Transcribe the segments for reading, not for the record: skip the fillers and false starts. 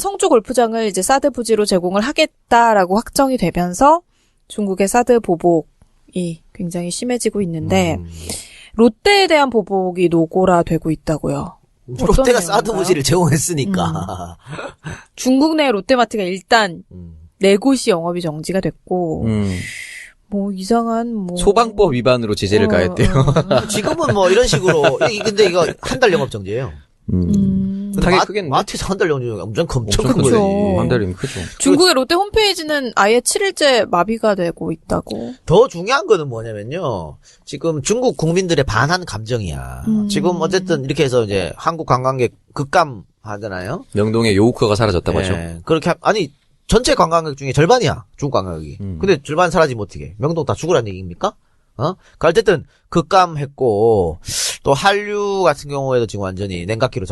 성주 골프장을 이제 사드 부지로 제공을 하겠다라고 확정이 되면서 중국의 사드 보복이 굉장히 심해지고 있는데 롯데에 대한 보복이 노골화되고 있다고요. 롯데가 사드 부지를 제공했으니까. 중국 내 롯데마트가 일단 네 곳이 영업이 정지가 됐고 뭐 이상한 뭐 소방법 위반으로 제재를 가했대요. 지금은 뭐 이런 식으로 근데 이거 한 달 영업 정지예요. 타겟 크겠네. 마트에서 한 달 영업 정지 엄청 큰 크죠. 거지. 한 달이면 크죠. 중국의 롯데 홈페이지는 아예 7일째 마비가 되고 있다고. 더 중요한 거는 뭐냐면요. 지금 중국 국민들의 반한 감정이야. 지금 어쨌든 이렇게 해서 이제 한국 관광객 급감하잖아요. 명동에 요우커가 사라졌다고 하죠. 그렇게 아니 전체 관광객 중에 절반이야. 중국 관광객이. 근데 절반 사라지면 어떻게? 명동 다 죽으라는 얘기입니까? 그러니까 어쨌든 급감했고 또 한류 같은 경우에도 지금 완전히 냉각기로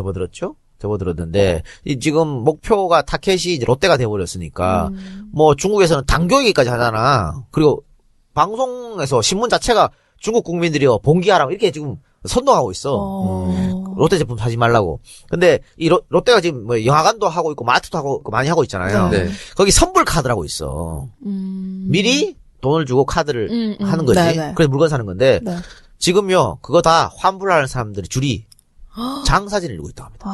접어들었는데 지금 목표가 타켓이 이제 롯데가 돼버렸으니까 뭐 중국에서는 당교 얘기까지 하잖아. 그리고 방송에서 신문 자체가 중국 국민들이요 봉기하라고 이렇게 지금 선동하고 있어. 롯데 제품 사지 말라고. 근데 이 롯데가 지금 뭐 영화관도 하고 있고 마트도 하고 있고 많이 하고 있잖아요. 네. 거기 선불 카드라고 있어. 미리 돈을 주고 카드를 하는 거지. 네네. 그래서 물건 사는 건데 네. 지금요 그거 다 환불하는 사람들이 줄이 장사진을 이루고 있다고 합니다.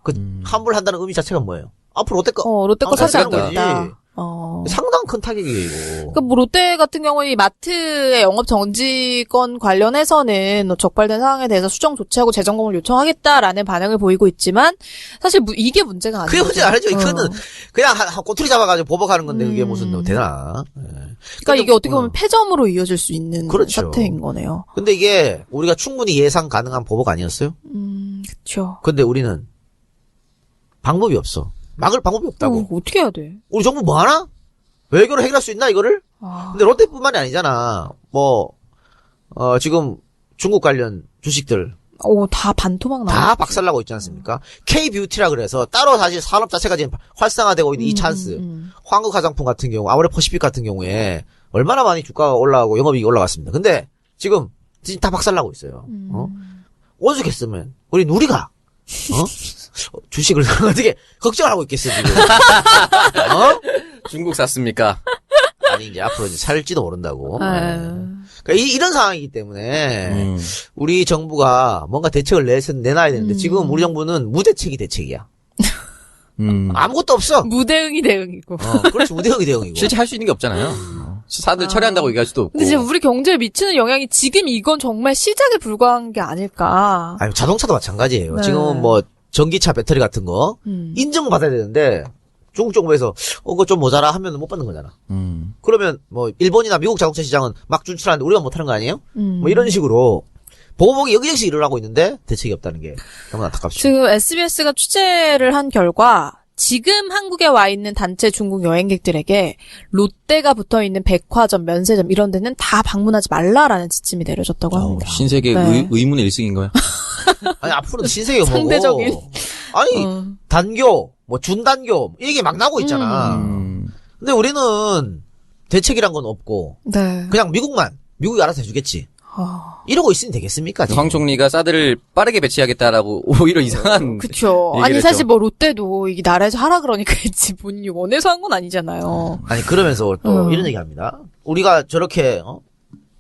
그 환불한다는 의미 자체가 뭐예요? 앞으로 롯데 거 사지 사는 않겠다. 상당한 큰 타격이에요 이거. 그러니까 뭐 롯데 같은 경우는 이 마트의 영업 정지권 관련해서는 적발된 상황에 대해서 수정 조치하고 재점검을 요청하겠다라는 반응을 보이고 있지만 사실 이게 문제가 아니에요. 그게 문제 아니죠. 그거는 그냥 꼬투리 잡아가지고 보복하는 건데 그게 무슨 되나? 그러니까 이게 어떻게 보면 패점으로 이어질 수 있는 그렇죠. 사태인 거네요. 근데 이게 우리가 충분히 예상 가능한 보복 아니었어요? 그렇죠. 근데 우리는 방법이 없어. 막을 방법이 없다고. 어떻게 해야 돼? 우리 정부 뭐 하나? 외교로 해결할 수 있나 이거를? 근데 롯데뿐만이 아니잖아. 지금 중국 관련 주식들 다 반토막 나와. 다 박살나고 있지 않습니까? K-뷰티라 그래서 따로 사실 산업 자체가 지금 활성화되고 있는 이 찬스. 한국 화장품 같은 경우, 아모레퍼시픽 같은 경우에 얼마나 많이 주가가 올라가고 영업이익이 올라갔습니다. 근데 지금 다 박살나고 있어요. 오죽했으면 우리가 주식을 어떻게 걱정을 하고 있겠어 지금. 중국 샀습니까? 아니 이제 앞으로 이제 살지도 모른다고. 그러니까 이런 상황이기 때문에 우리 정부가 뭔가 대책을 내놔야 되는데 지금 우리 정부는 무대책이 대책이야. 아무것도 없어. 무대응이 대응이고. 그렇지 무대응이 대응이고. 실제 할 수 있는 게 없잖아요. 사들 처리한다고 얘기할 수도 없고. 근데 지금 우리 경제에 미치는 영향이 지금 이건 정말 시작에 불과한 게 아닐까. 아니 자동차도 마찬가지예요. 네. 지금은 뭐 전기차 배터리 같은 거 인증받아야 되는데 중국 정부에서 그거 좀 모자라 하면 못 받는 거잖아. 그러면 뭐 일본이나 미국 자동차 시장은 막 준출하는데 우리가 못 하는 거 아니에요? 뭐 이런 식으로 보복이 여기저기서 일어나고 있는데 대책이 없다는 게 너무 안타깝죠. 지금 SBS가 취재를 한 결과 지금 한국에 와 있는 단체 중국 여행객들에게 롯데가 붙어있는 백화점, 면세점 이런 데는 다 방문하지 말라라는 지침이 내려졌다고 합니다. 신세계 네. 의문의 일승인 거야. 아니 앞으로도 신세계가 뭐고 상대적인. 아니 단교 뭐 준단교 이게 막 나오고 있잖아. 근데 우리는 대책이란 건 없고 네. 그냥 미국이 알아서 해주겠지. 이러고 있으면 되겠습니까? 지금? 황 총리가 사드를 빠르게 배치하겠다라고 오히려 이상한. 그쵸. 얘기를 아니 했죠. 사실 뭐 롯데도 이게 나라에서 하라 그러니까 했지 본인이 원해서 한 건 아니잖아요. 아니 그러면서 또 이런 얘기합니다. 우리가 저렇게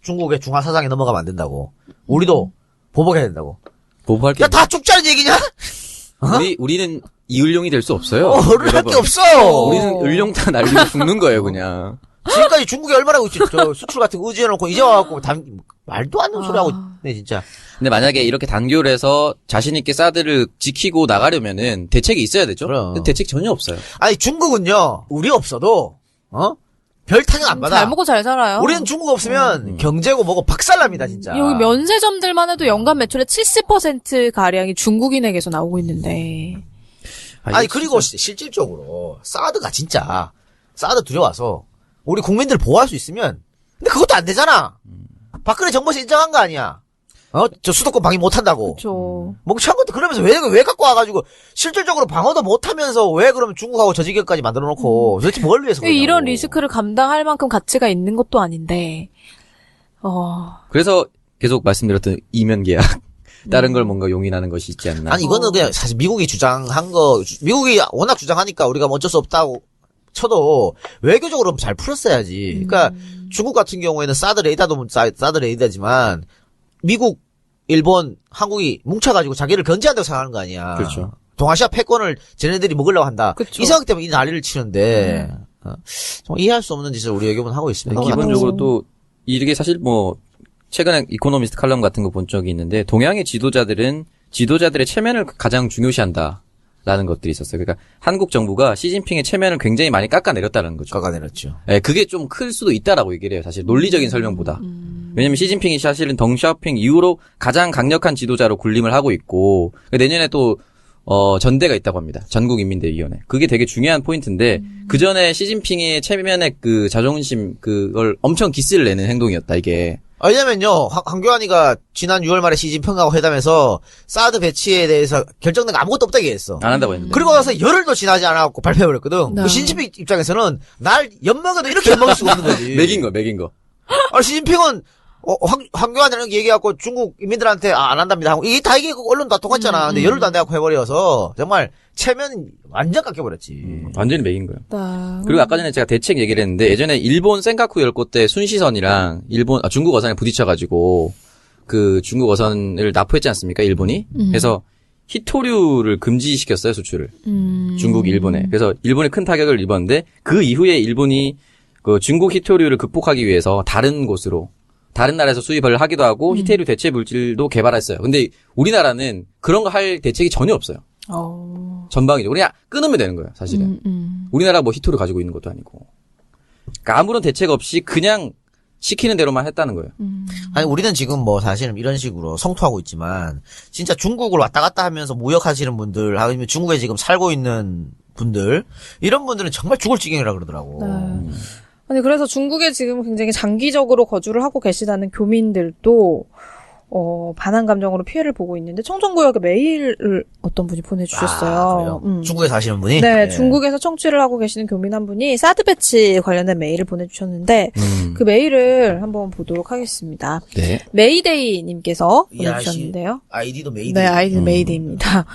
중국의 중화 사상에 넘어가면 안 된다고. 우리도 보복해야 된다고. 보복할 게. 야 다 죽자는 얘기냐? 우리는 이을룡이 될 수 없어요. 어른할 게 여러분. 없어. 우리는 을룡 다 날리고 죽는 거예요, 그냥. 지금까지 중국에 얼마나 저 수출 같은 거 의지해놓고 이제 와갖고 말도 안 되는 소리 하고 있네 진짜. 근데 만약에 이렇게 단교를 해서 자신있게 사드를 지키고 나가려면은 대책이 있어야 되죠? 그럼. 근데 대책 전혀 없어요. 아니 중국은요 우리 없어도 별 타격 안 받아. 잘 먹고 잘 살아요. 우리는 중국 없으면 경제고 뭐고 박살납니다 진짜. 여기 면세점들만 해도 연간 매출의 70% 가량이 중국인에게서 나오고 있는데. 아니 그리고 실질적으로 사드가 진짜 사드 들여와서 우리 국민들 보호할 수 있으면 근데 그것도 안 되잖아. 박근혜 정부에서 인정한 거 아니야. 저 수도권 방위 못 한다고. 그렇죠. 멍청한 것도 그러면서 왜 갖고 와가지고 실질적으로 방어도 못 하면서 왜 그러면 중국하고 저 지경까지 만들어 놓고 도대체 뭘 위해서 그러냐고. 이런 리스크를 감당할 만큼 가치가 있는 것도 아닌데. 그래서 계속 말씀드렸던 이면 계약. 다른 걸 뭔가 용인하는 것이 있지 않나. 아니 이거는 그냥 사실 미국이 주장한 거 미국이 워낙 주장하니까 우리가 어쩔 수 없다고 쳐도 외교적으로 잘 풀었어야지. 그러니까 중국 같은 경우에는 사드 레이더지만 미국, 일본, 한국이 뭉쳐가지고 자기를 견제한다고 생각하는 거 아니야. 그렇죠. 동아시아 패권을 쟤네들이 먹으려고 한다. 그쵸. 이 생각 때문에 이 난리를 치는데 정말 이해할 수 없는 짓을 우리 외교부는 하고 있습니다. 기본적으로 또 이게 사실 뭐 최근에 이코노미스트 칼럼 같은 거 본 적이 있는데 동양의 지도자들은 지도자들의 체면을 가장 중요시한다라는 것들이 있었어요. 그러니까 한국 정부가 시진핑의 체면을 굉장히 많이 깎아내렸다는 거죠. 깎아내렸죠. 네, 그게 좀 클 수도 있다라고 얘기를 해요. 사실 논리적인 설명보다. 왜냐면 시진핑이 사실은 덩샤오핑 이후로 가장 강력한 지도자로 군림을 하고 있고 내년에 또 전대가 있다고 합니다. 전국인민대위원회. 그게 되게 중요한 포인트인데 그 전에 시진핑의 체면의 그 자존심 그걸 엄청 기스를 내는 행동이었다 이게. 왜냐면요, 황교안이가 지난 6월 말에 시진핑하고 회담에서 사드 배치에 대해서 결정된 거 아무것도 없다고 얘기했어. 안 한다고 했는데. 그리고 나서 열흘도 지나지 않았고 발표해버렸거든. 네. 그 시진핑 입장에서는 날 엿먹여도 이렇게 엿먹일 수가 없는 거지. 맥인 거. 시진핑은 황교안이랑 얘기해갖고 중국 인민들한테 안 한답니다 하고 이게 다 얘기하고 언론 다 똑같잖아. 근데 열흘도 안 돼갖고 해버려서 정말 체면 완전 깎여버렸지. 완전히 맥인 거예요. 네. 그리고 아까 전에 제가 대책 얘기를 했는데 예전에 일본 센카쿠 열고 때 순시선이랑 중국 어선에 부딪혀가지고 그 중국 어선을 납포했지 않습니까? 일본이. 그래서 히토류를 금지시켰어요, 수출을. 중국이 일본에. 그래서 일본이 큰 타격을 입었는데 그 이후에 일본이 그 중국 히토류를 극복하기 위해서 다른 곳으로 다른 나라에서 수입을 하기도 하고 히토류 대체 물질도 개발했어요. 근데 우리나라는 그런 거 할 대책이 전혀 없어요. 전방위적으로 그냥 끊으면 되는 거예요, 사실은. 우리나라가 뭐 히토류 가지고 있는 것도 아니고. 그러니까 아무런 대책 없이 그냥 시키는 대로만 했다는 거예요. 아니 우리는 지금 뭐 사실은 이런 식으로 성토하고 있지만 진짜 중국을 왔다 갔다 하면서 무역하시는 분들 아니면 중국에 지금 살고 있는 분들 이런 분들은 정말 죽을 지경이라 그러더라고. 네. 아니 그래서 중국에 지금 굉장히 장기적으로 거주를 하고 계시다는 교민들도 반한 감정으로 피해를 보고 있는데 청정구역에 메일을 어떤 분이 보내주셨어요. 그래요? 중국에 사시는 분이? 네, 중국에서 청취를 하고 계시는 교민 한 분이 사드 배치 관련된 메일을 보내주셨는데 그 메일을 한번 보도록 하겠습니다. 네. 메이데이님께서 이야, 보내주셨는데요. 아이디도 메이드. 네, 아이디 메이데이입니다.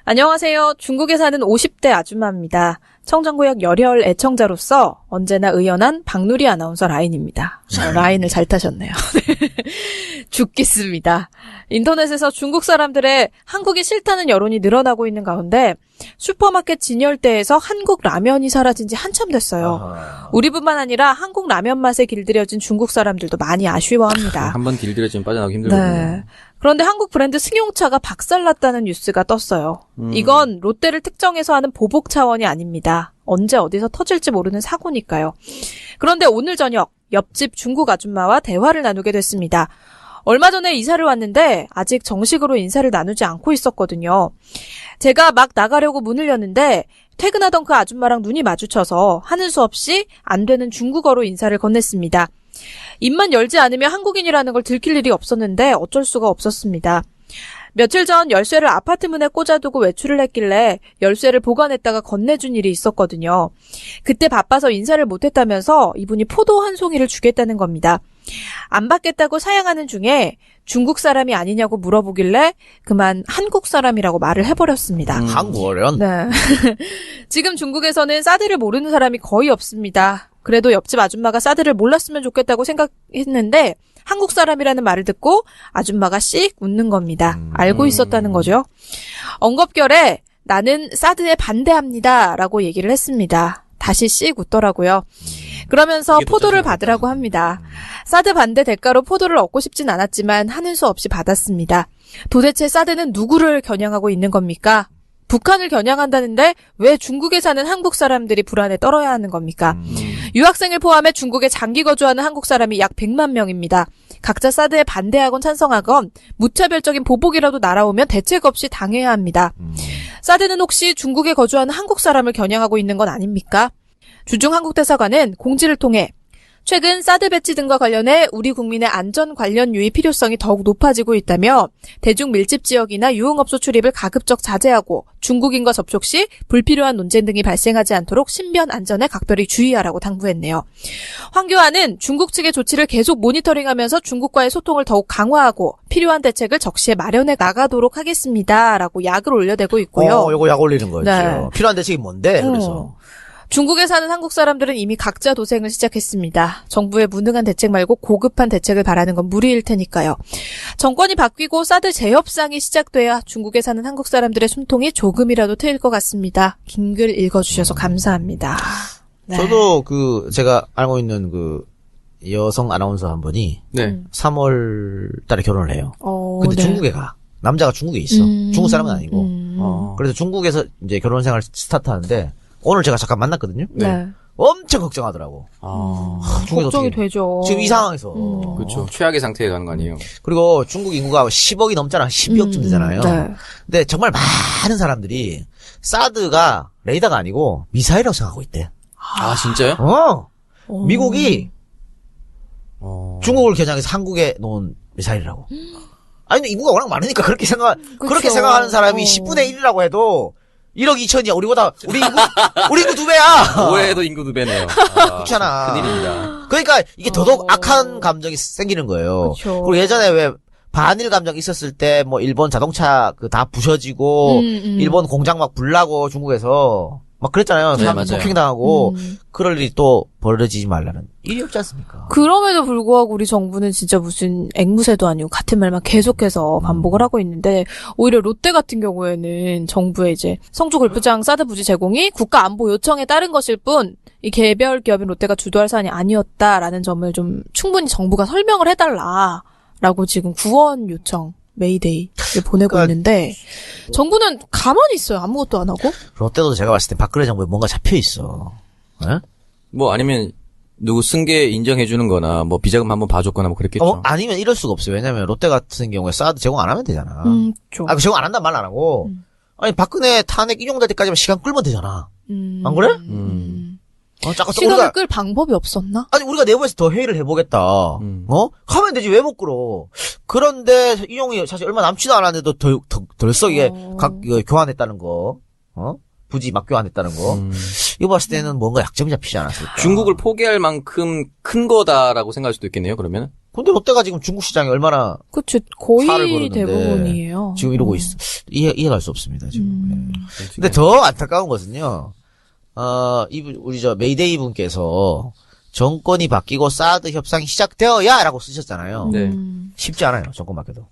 안녕하세요. 중국에 사는 50대 아줌마입니다. 청정구역 열혈 애청자로서 언제나 의연한 박누리 아나운서 라인입니다. 라인을 잘 타셨네요. 죽겠습니다. 인터넷에서 중국 사람들의 한국이 싫다는 여론이 늘어나고 있는 가운데 슈퍼마켓 진열대에서 한국 라면이 사라진 지 한참 됐어요. 우리뿐만 아니라 한국 라면 맛에 길들여진 중국 사람들도 많이 아쉬워합니다. 한번 길들여지면 빠져나오기 힘들거든요. 네. 그런데 한국 브랜드 승용차가 박살났다는 뉴스가 떴어요. 이건 롯데를 특정해서 하는 보복 차원이 아닙니다. 언제 어디서 터질지 모르는 사고니까요. 그런데 오늘 저녁 옆집 중국 아줌마와 대화를 나누게 됐습니다. 얼마 전에 이사를 왔는데 아직 정식으로 인사를 나누지 않고 있었거든요. 제가 막 나가려고 문을 여는데 퇴근하던 그 아줌마랑 눈이 마주쳐서 하는 수 없이 안 되는 중국어로 인사를 건넸습니다. 입만 열지 않으면 한국인이라는 걸 들킬 일이 없었는데 어쩔 수가 없었습니다. 며칠 전 열쇠를 아파트 문에 꽂아두고 외출을 했길래 열쇠를 보관했다가 건네준 일이 있었거든요. 그때 바빠서 인사를 못했다면서 이분이 포도 한 송이를 주겠다는 겁니다. 안 받겠다고 사양하는 중에 중국 사람이 아니냐고 물어보길래 그만 한국 사람이라고 말을 해버렸습니다. 한국어련? 네. 지금 중국에서는 사드를 모르는 사람이 거의 없습니다. 그래도 옆집 아줌마가 사드를 몰랐으면 좋겠다고 생각했는데 한국 사람이라는 말을 듣고 아줌마가 씩 웃는 겁니다. 알고 있었다는 거죠. 엉겁결에 나는 사드에 반대합니다 라고 얘기를 했습니다. 다시 씩 웃더라고요. 그러면서 포도를 받으라고 합니다. 사드 반대 대가로 포도를 얻고 싶진 않았지만 하는 수 없이 받았습니다. 도대체 사드는 누구를 겨냥하고 있는 겁니까? 북한을 겨냥한다는데 왜 중국에 사는 한국 사람들이 불안에 떨어야 하는 겁니까? 유학생을 포함해 중국에 장기 거주하는 한국 사람이 약 100만 명입니다. 각자 사드에 반대하건 찬성하건 무차별적인 보복이라도 날아오면 대책 없이 당해야 합니다. 사드는 혹시 중국에 거주하는 한국 사람을 겨냥하고 있는 건 아닙니까? 주중 한국대사관은 공지를 통해 최근 사드 배치 등과 관련해 우리 국민의 안전 관련 유의 필요성이 더욱 높아지고 있다며 대중 밀집 지역이나 유흥업소 출입을 가급적 자제하고 중국인과 접촉 시 불필요한 논쟁 등이 발생하지 않도록 신변 안전에 각별히 주의하라고 당부했네요. 황교안은 중국 측의 조치를 계속 모니터링하면서 중국과의 소통을 더욱 강화하고 필요한 대책을 적시에 마련해 나가도록 하겠습니다라고 약을 올려대고 있고요. 요거 약 올리는 거죠. 네. 필요한 대책이 뭔데? 그래서. 중국에 사는 한국 사람들은 이미 각자 도생을 시작했습니다. 정부의 무능한 대책 말고 고급한 대책을 바라는 건 무리일 테니까요. 정권이 바뀌고 사드 재협상이 시작돼야 중국에 사는 한국 사람들의 숨통이 조금이라도 트일 것 같습니다. 긴 글 읽어주셔서 감사합니다. 네. 저도 제가 알고 있는 여성 아나운서 한 분이 네. 3월 달에 결혼을 해요. 근데 네. 중국에 가. 남자가 중국에 있어. 중국 사람은 아니고. 그래서 중국에서 이제 결혼 생활 스타트 하는데 오늘 제가 잠깐 만났거든요. 네. 엄청 걱정하더라고. 중국에서 걱정이 어떻게 되죠. 지금 이 상황에서. 그렇죠. 최악의 상태에 가는 거 아니에요. 그리고 중국 인구가 10억이 넘잖아. 12억쯤 되잖아요. 네. 근데 정말 많은 사람들이 사드가 레이더가 아니고 미사일이라고 생각하고 있대. 아, 진짜요? 미국이 중국을 겨냥해서 한국에 놓은 미사일이라고. 아니, 근데 인구가 워낙 많으니까 그렇게 그렇게 생각하는 사람이 10분의 1이라고 해도 1억 2천이야. 우리 인구 2배야. 올해도 인구 2배네요. 그렇잖아. 큰일입니다. 그러니까 이게 더더욱 악한 감정이 생기는 거예요. 그쵸. 그리고 예전에 왜 반일 감정 있었을 때 뭐 일본 자동차 다 부셔지고 일본 공장 막 불나고 중국에서 막 그랬잖아요. 네, 사람 맞아요. 폭행당하고 그럴 일이 또 벌어지지 말라는 일이 없지 않습니까? 그럼에도 불구하고 우리 정부는 진짜 무슨 앵무새도 아니고 같은 말만 계속해서 반복을 하고 있는데 오히려 롯데 같은 경우에는 정부의 이제 성주 골프장 사드 부지 제공이 국가 안보 요청에 따른 것일 뿐 이 개별 기업인 롯데가 주도할 사안이 아니었다라는 점을 좀 충분히 정부가 설명을 해달라라고 지금 구원 요청 메이데이를 보내고 그러니까 있는데 정부는 가만히 있어요. 아무것도 안 하고. 롯데도 제가 봤을 때 박근혜 정부에 뭔가 잡혀 있어. 예? 뭐 아니면 누구 승계 인정해주는 거나 뭐 비자금 한번 봐줬거나 뭐 그랬겠죠. 아니면 이럴 수가 없어요. 왜냐면 롯데 같은 경우에 사드 제공 안 하면 되잖아. 좀. 제공 안 한다는 말 안 하고. 아니 박근혜 탄핵 인용될 때까지만 시간 끌면 되잖아. 안 그래? 자꾸 시간을 끌 방법이 없었나? 아니 우리가 내부에서 더 회의를 해보겠다. 하면 되지 왜 못 끌어? 그런데 인용이 사실 얼마 남지도 않았는데도 덜썩 이게 이거 교환했다는 거, 부지 막 교환했다는 거. 이거 봤을 때는 뭔가 약점이 잡히지 않았을까? 중국을 포기할 만큼 큰 거다라고 생각할 수도 있겠네요. 그러면. 근데 롯데가 지금 중국 시장에 얼마나 그쵸 살을 거의 거르는데 대부분이에요. 지금 이러고 있어. 이해갈 수 없습니다 지금. 근데 더 안타까운 것은요. 우리 메이데이 분께서 정권이 바뀌고 사드 협상이 시작되어야라고 쓰셨잖아요. 네. 쉽지 않아요. 정권 바뀌어도.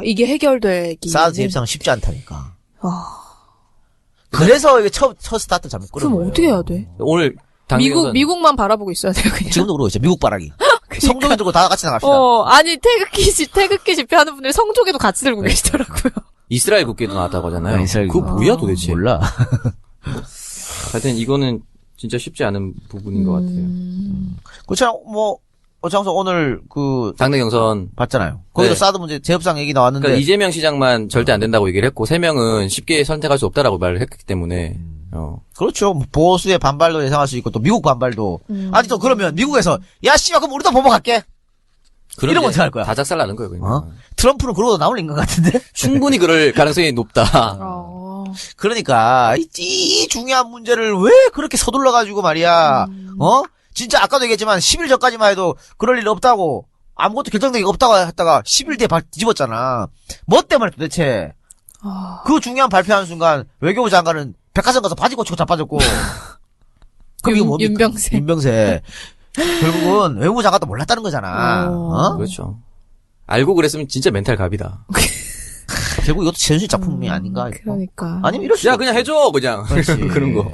이게 해결되기. 사드 협상은 쉽지 않다니까. 그래서 이게 첫 스타트 잘못 끌은 그럼 거예요. 어떻게 해야 돼? 오늘 미국만 바라보고 있어야 돼요, 그냥. 지금도 그러고 있죠. 미국 바라기. 성종이 들고 다 같이 나갑시다. 아니, 태극기 집회하는 분들이 성조기도 같이 들고 계시더라고요. 이스라엘 국기도 나왔다고 하잖아요. 이스라엘 그거 뭐야 도대체? 몰라. 하여튼 이거는 진짜 쉽지 않은 부분인 것 같아요. 그렇잖아. 장소 오늘 당내 경선 봤잖아요. 거기도 네. 사드 문제 재협상 얘기 나왔는데. 그러니까 이재명 시장만 절대 안 된다고 얘기를 했고 3명은 쉽게 선택할 수 없다라고 말을 했기 때문에 그렇죠. 보수의 반발도 예상할 수 있고 또 미국 반발도. 아니 또 그러면 미국에서 야 씨발 그럼 우리도 보복할게. 이러면 어떡할 거야? 다 작살나는 거예요. 그냥. 트럼프는 그러고도 나올 인간 같은데. 충분히 그럴 가능성이 높다. 그러니까 이 중요한 문제를 왜 그렇게 서둘러가지고 말이야. 진짜 아까도 얘기했지만 10일 전까지만 해도 그럴 일 없다고 아무것도 결정된 게 없다고 했다가 10일 뒤에 뒤집었잖아. 뭐 때문에 도대체. 그 중요한 발표하는 순간 외교부 장관은 백화점 가서 바지 고치고 자빠졌고. 그럼 이거 뭡니까? 윤병세. 결국은 외무부 장관도 몰랐다는 거잖아. 그렇죠. 알고 그랬으면 진짜 멘탈 갑이다. 결국 이것도 최순실 작품이 아닌가? 그러니까. 아니면 이럴 수. 야 그냥 해줘 그냥. 그런 거.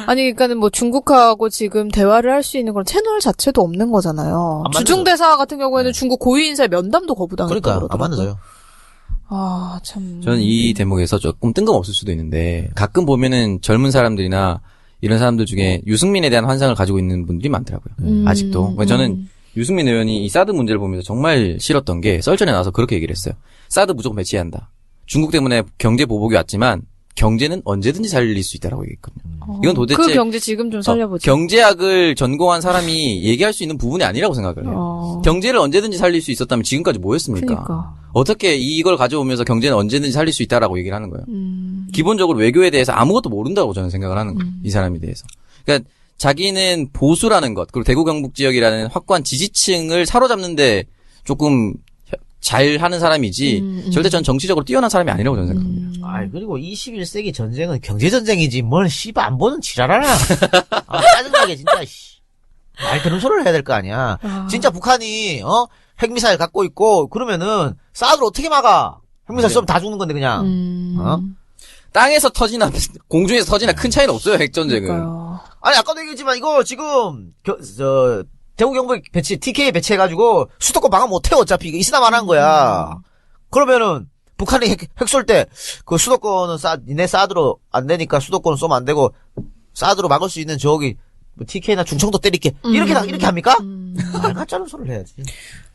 아니 그러니까는 뭐 중국하고 지금 대화를 할 수 있는 그런 채널 자체도 없는 거잖아요. 주중대사 같은 경우에는 중국 고위 인사의 면담도 거부당했다고 그러니까 안 그러더라고요. 만나져요. 참. 저는 이 대목에서 조금 뜬금없을 수도 있는데 가끔 보면은 젊은 사람들이나 이런 사람들 중에 유승민에 대한 환상을 가지고 있는 분들이 많더라고요. 아직도. 저는 유승민 의원이 이 사드 문제를 보면서 정말 싫었던 게 썰전에 나와서 그렇게 얘기를 했어요. 사드 무조건 배치해야 한다. 중국 때문에 경제 보복이 왔지만 경제는 언제든지 살릴 수 있다라고 얘기했거든요. 이건 도대체 그 경제 지금 좀 살려보죠. 경제학을 전공한 사람이 얘기할 수 있는 부분이 아니라고 생각을 해요. 경제를 언제든지 살릴 수 있었다면 지금까지 뭐 했습니까? 그러니까. 어떻게 이걸 가져오면서 경제는 언제든지 살릴 수 있다라고 얘기를 하는 거예요. 기본적으로 외교에 대해서 아무것도 모른다고 저는 생각을 하는 거예요. 이 사람에 대해서. 그러니까 자기는 보수라는 것, 그리고 대구 경북 지역이라는 확고한 지지층을 사로잡는데 조금 잘 하는 사람이지 절대 전 정치적으로 뛰어난 사람이 아니라고 저는 생각합니다. 아, 그리고 21세기 전쟁은 경제전쟁이지, 뭘, 씨발, 안 보는 지랄하나. 아, 짜증나게, 진짜, 씨. 말 되는 소리를 해야 될 거 아니야. 진짜 북한이, 핵미사일 갖고 있고, 그러면은, 사드를 어떻게 막아? 핵미사일 쏘면 다 죽는 건데, 그냥. 땅에서 터지나 공중에서 터지나 큰 차이는 없어요, 핵전쟁은. 그러니까요. 아니, 아까도 얘기했지만, 이거 지금, 대구 경북 TK 배치해가지고, 수도권 방어 못해, 어차피. 이거 있으나만 한 거야. 그러면은, 북한이 핵 쏠 때, 그 수도권은 니네 사드로 안 되니까 수도권은 쏘면 안 되고, 사드로 막을 수 있는 저기, 뭐 TK나 중청도 때릴게. 이렇게 합니까? 말 같자는 소리를 해야지.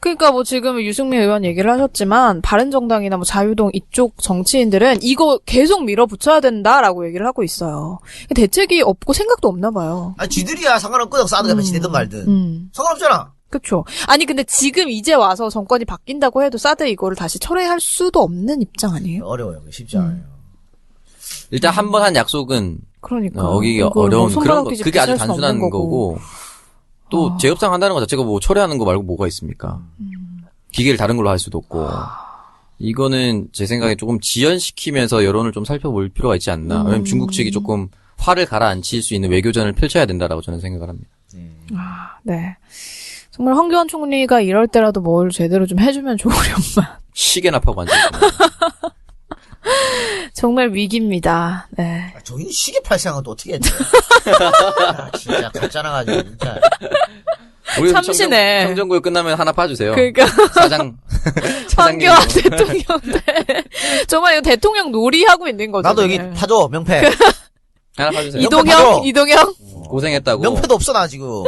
그러니까 뭐 지금 유승민 의원 얘기를 하셨지만 바른정당이나 뭐 자유동 이쪽 정치인들은 이거 계속 밀어붙여야 된다라고 얘기를 하고 있어요. 대책이 없고 생각도 없나 봐요. 아니, 쥐들이야 상관없거든, 사드가 배치되든 말든. 상관없잖아. 그렇죠. 아니 근데 지금 이제 와서 정권이 바뀐다고 해도 사드 이거를 다시 철회할 수도 없는 입장 아니에요? 어려워요. 쉽지 않아요. 일단 한 번 한 약속은 그러니까 어기기가 이걸 어려운 뭐 그런 거, 손바닥 그게 아주 뒤집기 단순한 없는 거고 또 재협상 한다는 것 자체가 뭐 철회하는 거 말고 뭐가 있습니까? 기계를 다른 걸로 할 수도 없고 이거는 제 생각에 조금 지연시키면서 여론을 좀 살펴볼 필요가 있지 않나. 왜냐면 중국 측이 조금 화를 가라앉힐 수 있는 외교전을 펼쳐야 된다라고 저는 생각을 합니다. 네. 정말 황교안 총리가 이럴 때라도 뭘 제대로 좀 해주면 좋으련만. 시계나 파고 앉아있고. 정말 위기입니다. 네. 아, 저희는 시계 팔 생각은 또 어떻게 했죠? 아, 진짜 가짜나가지고 진짜. 우리 참신해. 청정구역 끝나면 하나 파주세요. 그러니까 사장님. 황교안 대통령 때 정말 이거 대통령 놀이하고 있는 거죠. 나도 여기 파줘, 명패. 하나 파주세요. 이동형? 고생했다고. 명패도 없어, 나 지금.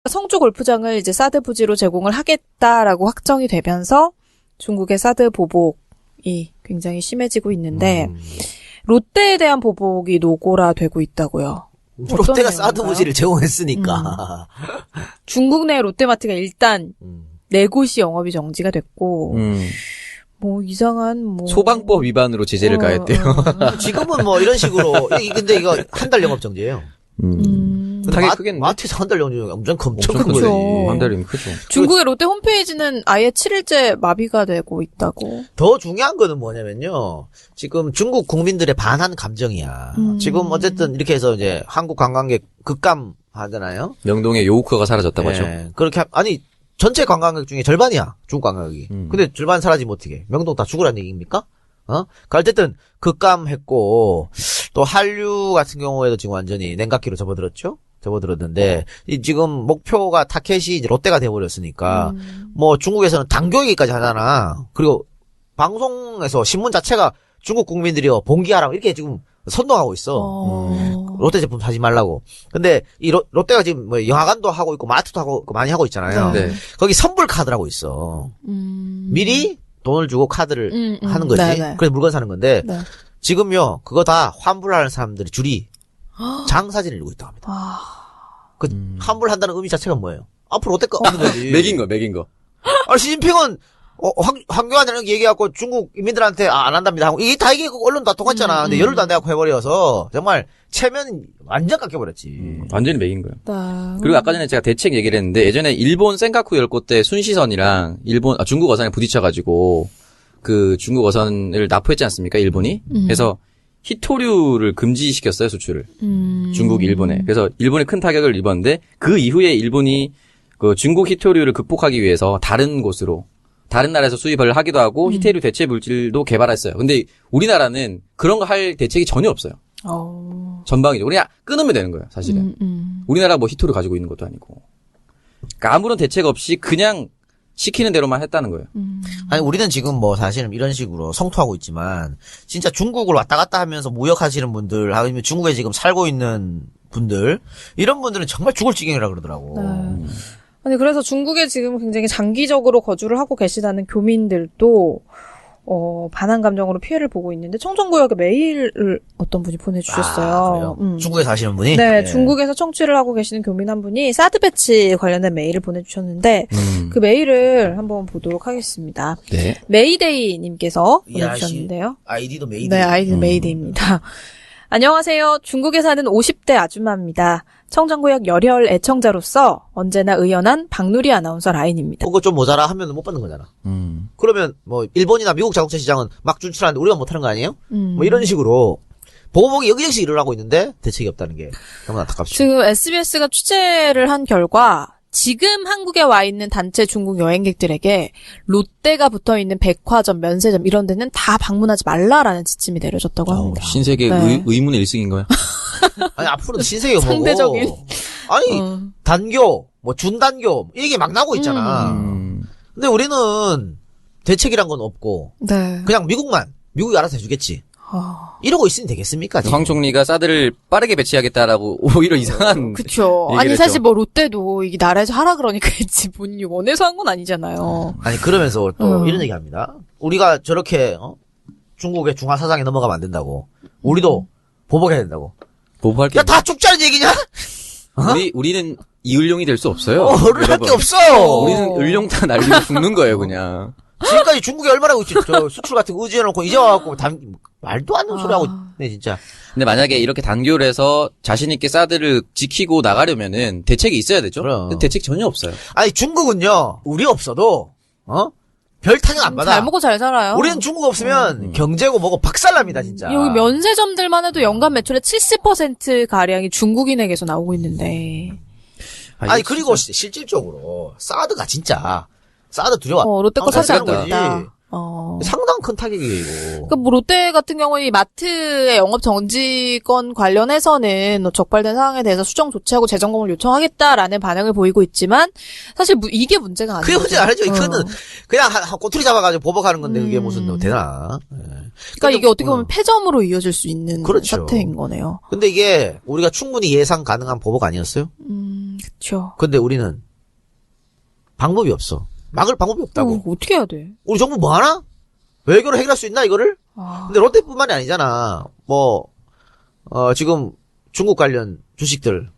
성주 골프장을 이제 사드 부지로 제공을 하겠다라고 확정이 되면서 중국의 사드 보복이 굉장히 심해지고 있는데 롯데에 대한 보복이 노골화되고 있다고요. 롯데가 사드 부지를 제공했으니까. 중국 내 롯데마트가 일단 4곳이 영업이 정지가 됐고 뭐 이상한 뭐 소방법 위반으로 제재를 가했대요. 지금은 뭐 이런 식으로 근데 이거 한 달 영업 정지예요. 타겟 크겠네. 마트에서 한 달 영업 정지 엄청 큰 크죠. 거지. 한 달이면 크죠. 중국의 롯데 홈페이지는 아예 7일째 마비가 되고 있다고. 더 중요한 거는 뭐냐면요. 지금 중국 국민들의 반한 감정이야. 지금 어쨌든 이렇게 해서 이제 한국 관광객 급감하잖아요. 명동에 요우크가 사라졌다고 하죠. 그렇게 아니 전체 관광객 중에 절반이야. 중국 관광객이. 근데 절반 사라지면 어떻게? 명동 다 죽으라는 얘기입니까? 그러니까 어쨌든 급감했고 또 한류 같은 경우에도 지금 완전히 냉각기로 접어들었는데 지금 목표가 타켓이 이제 롯데가 돼버렸으니까 뭐 중국에서는 당교 얘기까지 하잖아. 그리고 방송에서 신문 자체가 중국 국민들이요 봉기하라고 이렇게 지금 선동하고 있어. 롯데 제품 사지 말라고. 근데 이 롯데가 지금 뭐 영화관도 하고 있고 마트도 하고 많이 하고 있잖아요. 네. 거기 선불 카드라고 있어. 미리 돈을 주고 카드를 하는 거지. 네네. 그래서 물건 사는 건데 네. 지금요 그거 다 환불하는 사람들이 줄이 장사진을 이루고 있다고 합니다. 그 환불한다는 의미 자체가 뭐예요? 앞으로 롯데 거 없는 거지. 맥인 거. 아, 시진핑은 황교안이라는 얘기하고 중국 인민들한테 안 한답니다 하고 이게 다 이게 언론 다 똑같잖아. 근데 열흘도 안 돼갖고 해버려서 정말 체면 완전 깎여버렸지. 완전히 맥인 거예요. 네. 그리고 아까 전에 제가 대책 얘기를 했는데 예전에 일본 센카쿠 열고 때 순시선이랑 중국 어선에 부딪혀가지고 그 중국 어선을 납포했지 않습니까? 일본이. 그래서 히토류를 금지시켰어요, 수출을. 중국, 일본에. 그래서 일본이 큰 타격을 입었는데 그 이후에 일본이 그 중국 히토류를 극복하기 위해서 다른 곳으로 다른 나라에서 수입을 하기도 하고 히토류 대체 물질도 개발했어요. 근데 우리나라는 그런 거 할 대책이 전혀 없어요. 전방위적으로 그냥 끊으면 되는 거예요, 사실은. 우리나라 뭐 히토류 가지고 있는 것도 아니고. 그러니까 아무런 대책 없이 그냥 시키는 대로만 했다는 거예요. 아니 우리는 지금 뭐 사실은 이런 식으로 성토하고 있지만 진짜 중국을 왔다 갔다 하면서 무역하시는 분들 아니면 중국에 지금 살고 있는 분들 이런 분들은 정말 죽을 지경이라 그러더라고. 아니, 그래서 중국에 지금 굉장히 장기적으로 거주를 하고 계시다는 교민들도, 반한 감정으로 피해를 보고 있는데, 청정구역에 메일을 어떤 분이 보내주셨어요. 그래요? 중국에 사시는 분이? 네, 중국에서 청취를 하고 계시는 교민 한 분이 사드 배치 관련된 메일을 보내주셨는데, 그 메일을 한번 보도록 하겠습니다. 네. 메이데이님께서 이 아저씨 보내주셨는데요. 아이디도 메이데이. 네, 아이디는 메이데이입니다. 안녕하세요. 중국에 사는 50대 아줌마입니다. 청정구역 열혈 애청자로서 언제나 의연한 박누리 아나운서 라인입니다. 그거 좀 모자라 하면 못 받는 거잖아. 그러면 뭐 일본이나 미국 자동차 시장은 막 진출하는데 우리가 못하는 거 아니에요? 뭐 이런 식으로 보복이 여기저기서 일어나고 있는데 대책이 없다는 게 너무 안타깝죠. 지금 SBS가 취재를 한 결과 지금 한국에 와 있는 단체 중국 여행객들에게 롯데가 붙어있는 백화점, 면세점 이런 데는 다 방문하지 말라라는 지침이 내려졌다고 합니다. 신세계 네. 의문의 일승인 거야. 아니 앞으로도 신세계가 뭐고 상대적인. 아니 단교 뭐 준단교 이게 막 나오고 있잖아. 근데 우리는 대책이란 건 없고 네. 그냥 미국이 알아서 해주겠지. 이러고 있으면 되겠습니까? 지금? 황 총리가 사드를 빠르게 배치하겠다라고 오히려 이상한. 그쵸. 얘기를 아니, 했죠. 사실 뭐 롯데도 이게 나라에서 하라 그러니까 했지. 본인이 원해서 한 건 아니잖아요. 아니 그러면서 또 이런 얘기 합니다. 우리가 저렇게 중국의 중화 사상에 넘어가면 안 된다고. 우리도 보복해야 된다고. 보복할 게. 야 다 죽자는 얘기냐? 우리는 이을룡이 될 수 없어요. 어를 할 게 여러분. 없어. 우리는 을룡 다 날리고 죽는 거예요, 그냥. 지금까지 중국이 얼마나 저 수출 같은 거 의지해놓고 이제 와갖고 말도 안 되는 소리 하고 있네 진짜. 근데 만약에 이렇게 단교를 해서 자신있게 사드를 지키고 나가려면은 대책이 있어야 되죠? 그럼. 근데 대책 전혀 없어요. 아니 중국은요 우리 없어도 별 타격 안 받아. 잘 먹고 잘 살아요. 우리는 중국 없으면 경제고 뭐고 박살납니다 진짜. 여기 면세점들만 해도 연간 매출의 70% 가량이 중국인에게서 나오고 있는데. 아니 그리고 실질적으로 사드가 진짜 사드 두려워. 롯데 거 사지 않고 거지. 있다. 상당한 큰 타격이에요 이거. 그러니까 뭐 롯데 같은 경우는 이 마트의 영업 정지권 관련해서는 적발된 상황에 대해서 수정 조치하고 재점검을 요청하겠다라는 반응을 보이고 있지만 사실 이게 문제가 아니에요. 그게 문제 아니죠. 그거는 그냥 한 꼬투리 잡아가지고 보복하는 건데 그게 무슨 되나. 그러니까 이게 어떻게 보면 패점으로 이어질 수 있는 그렇죠. 사태인 거네요. 근데 이게 우리가 충분히 예상 가능한 보복 아니었어요? 그렇죠. 근데 우리는 방법이 없어. 막을 방법이 없다고. 어떻게 해야 돼? 우리 정부 뭐 하나? 외교로 해결할 수 있나 이거를? 근데 롯데뿐만이 아니잖아. 지금 중국 관련 주식들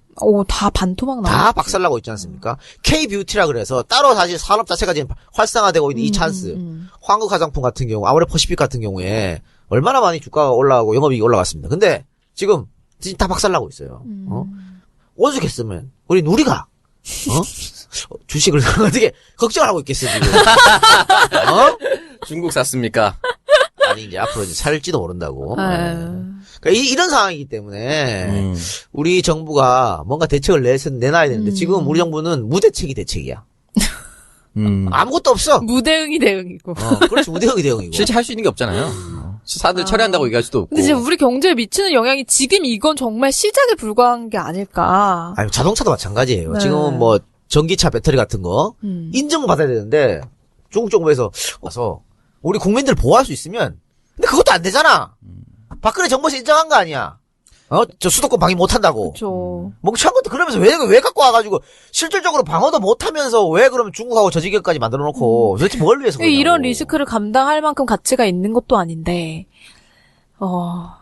다 반토막 나와. 다 박살나고 있지 않습니까? K-뷰티라 그래서 따로 사실 산업 자체가 지금 활성화되고 있는 이 찬스. 황국 화장품 같은 경우, 아모레퍼시픽 같은 경우에 얼마나 많이 주가가 올라가고 영업이익이 올라갔습니다. 근데 지금 다 박살나고 있어요. 오죽했으면 우리가 주식을 어떻게 걱정을 하고 있겠어 지금. 중국 샀습니까? 아니 이제 앞으로 이제 살지도 모른다고. 그러니까 이런 상황이기 때문에 우리 정부가 뭔가 대책을 내놔야 되는데 지금 우리 정부는 무대책이 대책이야. 아무것도 없어. 무대응이 대응이고. 그렇지 무대응이 대응이고. 실제 할 수 있는 게 없잖아요. 사드 처리한다고 얘기할 수도 없고. 근데 지금 우리 경제에 미치는 영향이 지금 이건 정말 시작에 불과한 게 아닐까. 아니 자동차도 마찬가지예요. 네. 지금 뭐 전기차 배터리 같은 거 인증받아야 되는데 중국 정부에서 와서 우리 국민들 보호할 수 있으면 근데 그것도 안 되잖아. 박근혜 정부에서 인정한 거 아니야. 저 수도권 방위 못한다고. 그렇죠. 멍청한 것도 그러면서 왜 갖고 와가지고 실질적으로 방어도 못하면서 왜 그러면 중국하고 저 지경까지 만들어놓고 도대체 뭘 위해서 그러냐고. 이런 리스크를 감당할 만큼 가치가 있는 것도 아닌데.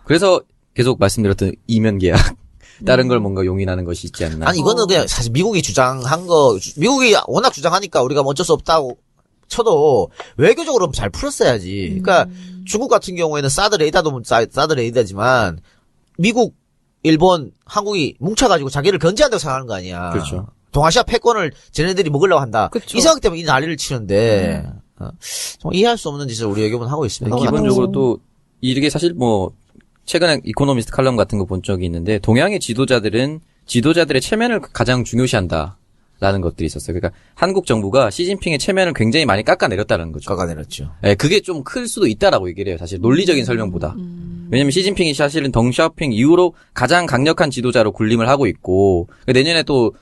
그래서 계속 말씀드렸던 이면 계약. 다른 걸 뭔가 용인하는 것이 있지 않나. 아니 이거는 그냥 사실 미국이 주장한 거 미국이 워낙 주장하니까 우리가 뭐 어쩔 수 없다고 쳐도 외교적으로 잘 풀었어야지. 그러니까 중국 같은 경우에는 사드 레이더지만 미국, 일본, 한국이 뭉쳐가지고 자기를 견제한다고 생각하는 거 아니야. 그렇죠. 동아시아 패권을 쟤네들이 먹으려고 한다. 그쵸. 이 생각 때문에 이 난리를 치는데 정말 이해할 수 없는 짓을 우리 외교부는 하고 있습니다. 기본적으로 또 이게 사실 뭐 최근에 이코노미스트 칼럼 같은 거 본 적이 있는데 동양의 지도자들은 지도자들의 체면을 가장 중요시한다라는 것들이 있었어요. 그러니까 한국 정부가 시진핑의 체면을 굉장히 많이 깎아내렸다는 거죠. 깎아내렸죠. 네, 그게 좀 클 수도 있다라고 얘기를 해요. 사실 논리적인 설명보다. 왜냐면 시진핑이 사실은 덩샤오핑 이후로 가장 강력한 지도자로 군림을 하고 있고 내년에 또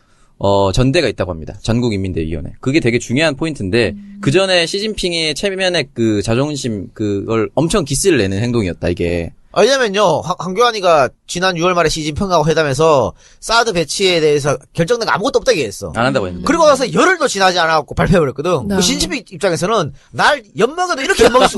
전대가 있다고 합니다. 전국인민대위원회. 그게 되게 중요한 포인트인데 그 전에 시진핑의 체면의 그 자존심 그걸 엄청 기스를 내는 행동이었다 이게. 왜냐면요, 황교안이가 지난 6월 말에 시진핑하고 회담에서 사드 배치에 대해서 결정된 거 아무것도 없다고 했어. 안 한다고 했는데. 그리고 나서 열흘도 지나지 않았고 발표해버렸거든. 네. 그 신진핑 입장에서는 날 엿먹여도 이렇게 엿먹을 수가